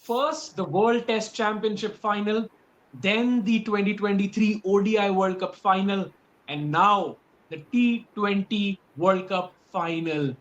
First, the World Test Championship final, then the 2023 ODI World Cup final, and now the T20 World Cup final.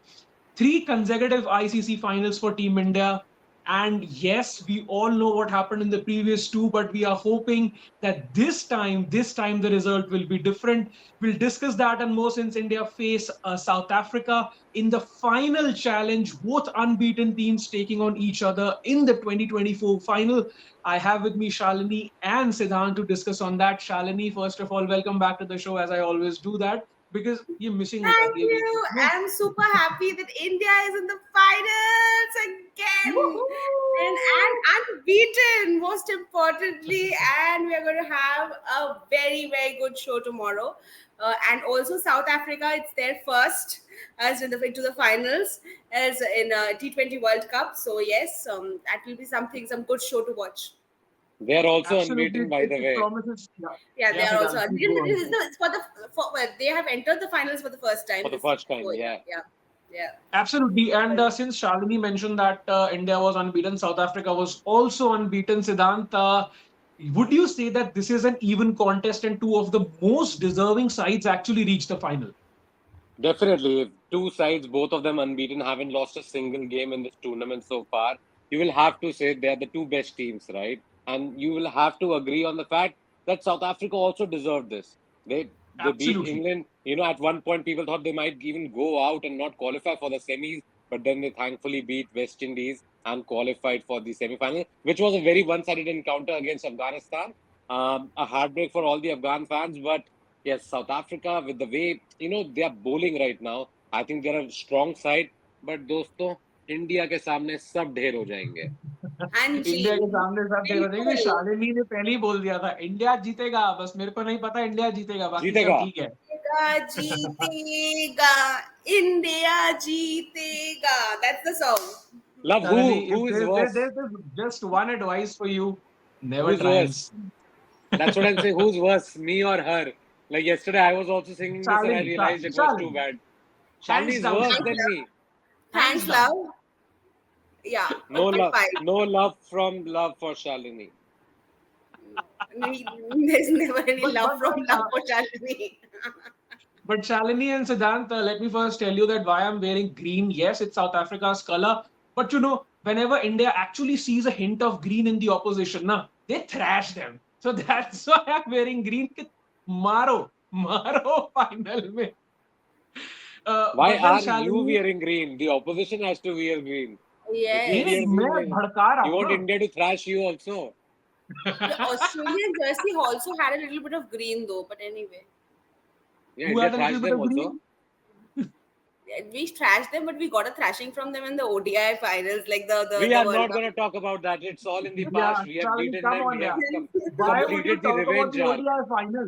Three consecutive ICC finals for Team India. And yes, we all know what happened in the previous two, but we are hoping that this time the result will be different. We'll discuss that and more since India face South Africa in the final challenge, both unbeaten teams taking on each other in the 2024 final. I have with me Shalini and Siddhant to discuss on that. Shalini, first of all, welcome back to the show as I always do that because you're missing Thank you. I'm super happy that India is in the finals again and unbeaten, most importantly. And we are going to have a very, very good show tomorrow. And also South Africa, it's their first as into the finals as in T20 World Cup. So yes, that will be some good show to watch. They are also Absolutely, unbeaten, by the it way. promises. Yeah, Yeah, they yes, are also Siddhant, please unbeaten. go But on. it's well, they have entered the finals for the first time. For the first time, So, yeah. yeah. Absolutely. And since Shalini mentioned that India was unbeaten, South Africa was also unbeaten, Siddhant, would you say that this is an even contest and two of the most deserving sides actually reach the final? Definitely. If two sides, both of them unbeaten, haven't lost a single game in this tournament so far, you will have to say they're the two best teams, right? And you will have to agree on the fact that South Africa also deserved this. They beat Absolutely. England. At one point people thought they might even go out and not qualify for the semis, but then they thankfully beat West Indies and qualified for the semi-final, which was a very one-sided encounter against Afghanistan. A heartbreak for all the Afghan fans, but yes, South Africa with the way they are bowling right now, I think they're a strong side. But दोस्तों, India के सामने सब ढेर हो जाएंगे. हाँ जी, India के सामने सब देख रहे थे क्योंकि बिल्कुल। शालिनी ने पहले ही बोल दिया था इंडिया जीतेगा, बस मेरे को नहीं पता इंडिया जीतेगा, बाकी सब जीतेगा. ठीक है. जीतेगा, इंडिया जीतेगा. That's the song. Love Shalini, if who is worse? there's just one advice for you, never Who's try and worse? That's what I'm saying. Who's worse, me or her? Like yesterday, I was also singing this and I Shalini, realized it was too Shalini. bad. Shalini Hands is down, worse Thanks, than Shalini. me. love. Hands Thanks, down. love. Yeah, No but love, fine. no love from love for Shalini. There's never any But love but from but love uh, for Shalini. but Shalini and Siddhant, let me first tell you that why I'm wearing green. Yes, it's South Africa's color, but whenever India actually sees a hint of green in the opposition, they thrash them. So that's why I'm wearing green. कि Maro, maro final में. Why But then are you Shalini, wearing green? The opposition has to wear green. If you नहीं Yes. नहीं wear मैं green, then भड़का रहा you हूँ want ना. India to thrash you also. The Australian jersey also had a little bit of green though, but anyway. Yeah, Who India had a little thrashed bit them of also. green? We thrashed them, but we got a thrashing from them in the ODI finals, like We the are World not Cup. going to talk about that. It's all in the Yeah, past. We have Shalini, beaten come them. on, We yeah. have Why would you completed the talk about revenge the arc. ODI final?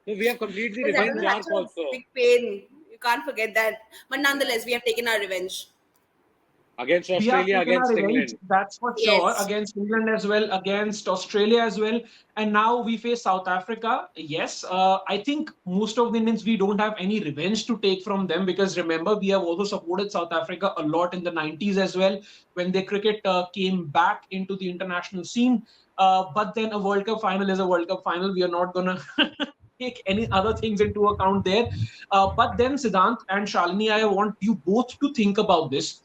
No, we have completed the Because that revenge was arc such a also big pain. You can't forget that. But nonetheless, we have taken our revenge. against We have Australia, taken our against revenge, England. that's for sure, Yes. against England as well, against Australia as well. And now we face South Africa. Yes, I think most of the Indians, we don't have any revenge to take from them because remember, we have also supported South Africa a lot in the 90s as well when their cricket came back into the international scene. But then a World Cup final is a World Cup final. We are not going to take any other things into account there. But then, Siddhant and Shalini, I want you both to think about this.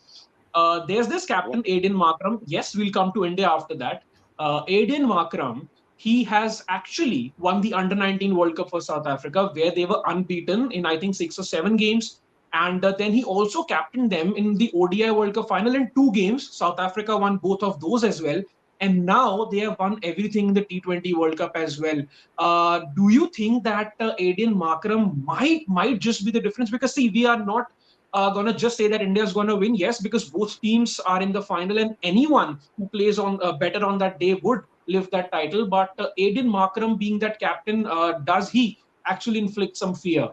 There's this captain, Aiden Markram. Yes, we'll come to India after that. Aiden Markram, he has actually won the Under 19 World Cup for South Africa, where they were unbeaten in, I think, 6 or 7 games. And then he also captained them in the ODI World Cup final in 2 games. South Africa won both of those as well. And now they have won everything in the T20 World Cup as well. Do you think that Aiden Markram might just be the difference? Because see, we are not gonna just say that India is gonna win. Yes, because both teams are in the final, and anyone who plays on better on that day would lift that title. But Aiden Markram being that captain, does he actually inflict some fear?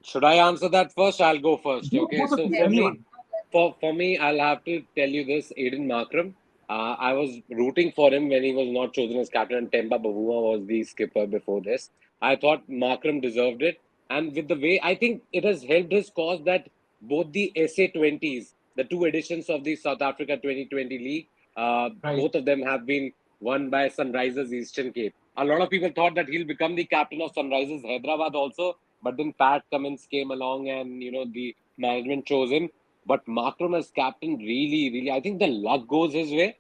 Should I answer that first? I'll go first. Okay. Both of So you, for Yes. me, anyone. for me, I'll have to tell you this: Aiden Markram. I was rooting for him when he was not chosen as captain, and Temba Bavuma was the skipper before this. I thought Markram deserved it, and with the way I think it has helped his cause that both the SA20s the two editions of the South Africa 2020 League. Right. Both of them have been won by Sunrisers Eastern Cape. A lot of people thought that he'll become the captain of Sunrisers Hyderabad also, but then Pat Cummins came along and the management chose him. But Markram as captain, really, really, I think the luck goes his way.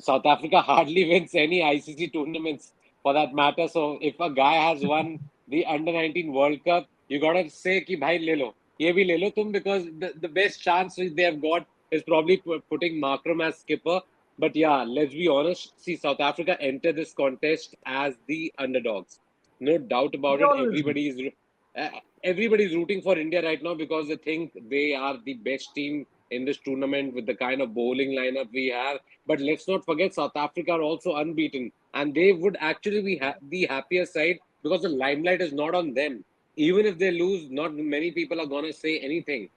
South Africa hardly wins any ICC tournaments for that matter. So if a guy has won the Under 19 World Cup, you gotta say ki bhai le lo, ye bhi le lo tum, because the best chance they have got is probably putting Markram as skipper. But yeah, let's be honest. See, South Africa entered this contest as the underdogs. No doubt about They it. always do. Uh, everybody's rooting for India right now because they think they are the best team in this tournament with the kind of bowling lineup we have. But let's not forget, South Africa are also unbeaten, and they would actually be the happier side because the limelight is not on them. Even if they lose, not many people are gonna say anything.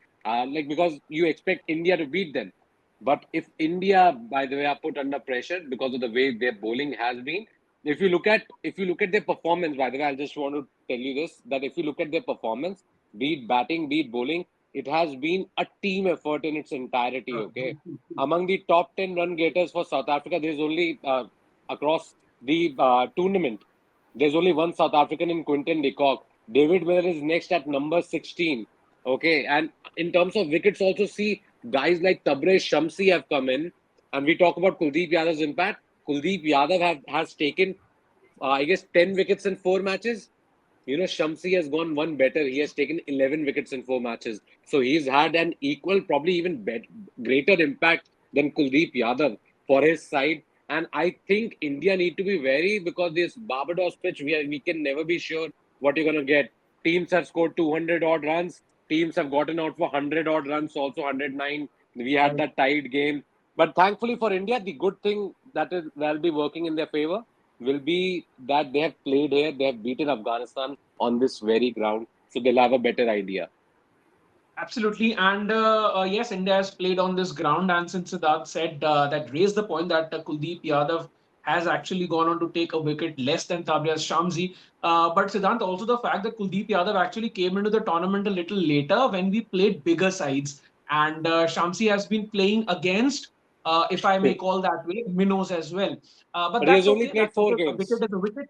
Because you expect India to beat them. But if India, by the way, are put under pressure because of the way their bowling has been, if you look at their performance, by the way, I just want to tell you this, that if you look at their performance, be it batting, be it bowling, it has been a team effort in its entirety. Okay, among the top 10 run getters for South Africa, there's only across the tournament, there's only one South African in Quinton de Kock. David Miller is next at number 16. Okay, and in terms of wickets, also see guys like Tabraiz Shamsi have come in, and we talk about Kuldeep Yadav's impact. Kuldeep Yadav has taken, I guess, 10 wickets in 4 matches. Shamsi has gone one better. He has taken 11 wickets in 4 matches. So he's had an equal, probably even greater impact than Kuldeep Yadav for his side. And I think India need to be wary because this Barbados pitch, we can never be sure what you're going to get. Teams have scored 200 odd runs. Teams have gotten out for 100 odd runs, also 109. We had Right. that tied game. But thankfully for India, the good thing that'll be working in their favor will be that they have played here, they have beaten Afghanistan on this very ground, so they'll have a better idea. Absolutely. And yes, India has played on this ground. And since Siddharth said that, raised the point that Kuldeep Yadav has actually gone on to take a wicket less than Tabraiz Shamsi. But Siddharth, also the fact that Kuldeep Yadav actually came into the tournament a little later when we played bigger sides. And Shamsi has been playing against, if I may call that way, minnows as well. But But he that's has only okay. played That's four okay. A wicket games. is a wicket.